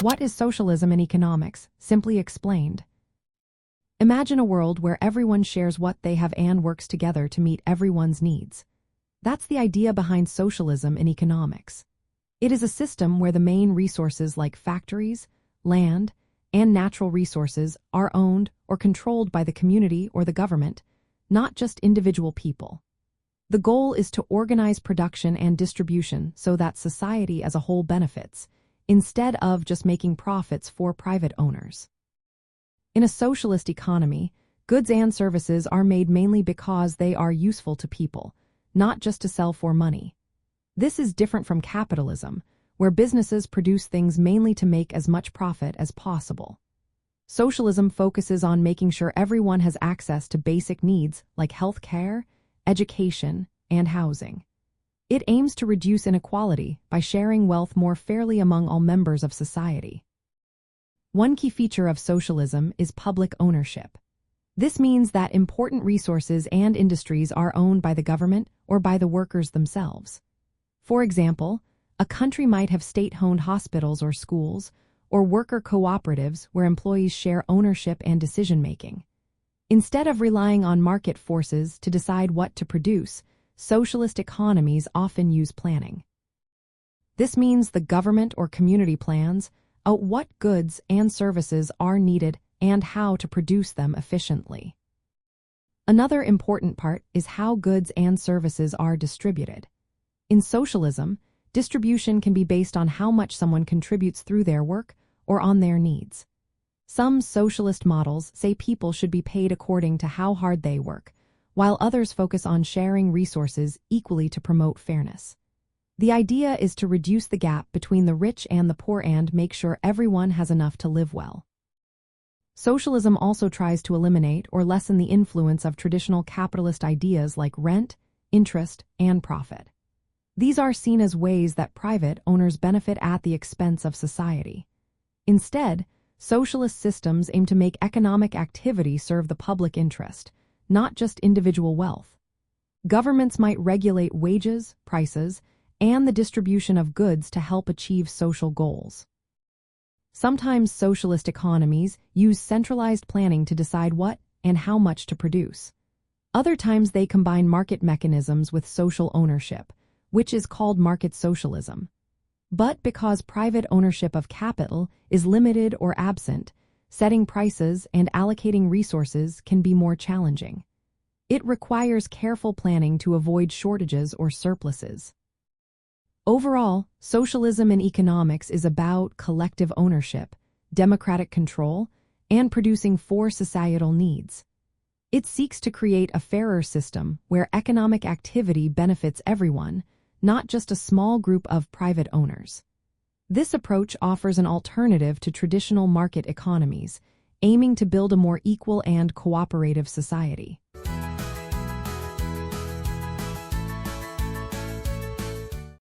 What is socialism in economics? Simply explained. Imagine a world where everyone shares what they have and works together to meet everyone's needs. That's the idea behind socialism in economics. It is a system where the main resources like factories, land, and natural resources are owned or controlled by the community or the government, not just individual people. The goal is to organize production and distribution so that society as a whole benefits, instead of just making profits for private owners. In a socialist economy, goods and services are made mainly because they are useful to people, not just to sell for money. This is different from capitalism, where businesses produce things mainly to make as much profit as possible. Socialism focuses on making sure everyone has access to basic needs like health care, education, and housing. It aims to reduce inequality by sharing wealth more fairly among all members of society. One key feature of socialism is public ownership. This means that important resources and industries are owned by the government or by the workers themselves. For example, a country might have state-owned hospitals or schools, or worker cooperatives where employees share ownership and decision-making. Instead of relying on market forces to decide what to produce, socialist economies often use planning. This means the government or community plans out what goods and services are needed and how to produce them efficiently. Another important part is how goods and services are distributed. In socialism, distribution can be based on how much someone contributes through their work or on their needs. Some socialist models say people should be paid according to how hard they work, while others focus on sharing resources equally to promote fairness. The idea is to reduce the gap between the rich and the poor and make sure everyone has enough to live well. Socialism also tries to eliminate or lessen the influence of traditional capitalist ideas like rent, interest, and profit. These are seen as ways that private owners benefit at the expense of society. Instead, socialist systems aim to make economic activity serve the public interest, not just individual wealth. Governments might regulate wages, prices, and the distribution of goods to help achieve social goals. Sometimes socialist economies use centralized planning to decide what and how much to produce. Other times they combine market mechanisms with social ownership, which is called market socialism. But because private ownership of capital is limited or absent, setting prices and allocating resources can be more challenging. It requires careful planning to avoid shortages or surpluses. Overall, socialism in economics is about collective ownership, democratic control, and producing for societal needs. It seeks to create a fairer system where economic activity benefits everyone, not just a small group of private owners. This approach offers an alternative to traditional market economies, aiming to build a more equal and cooperative society.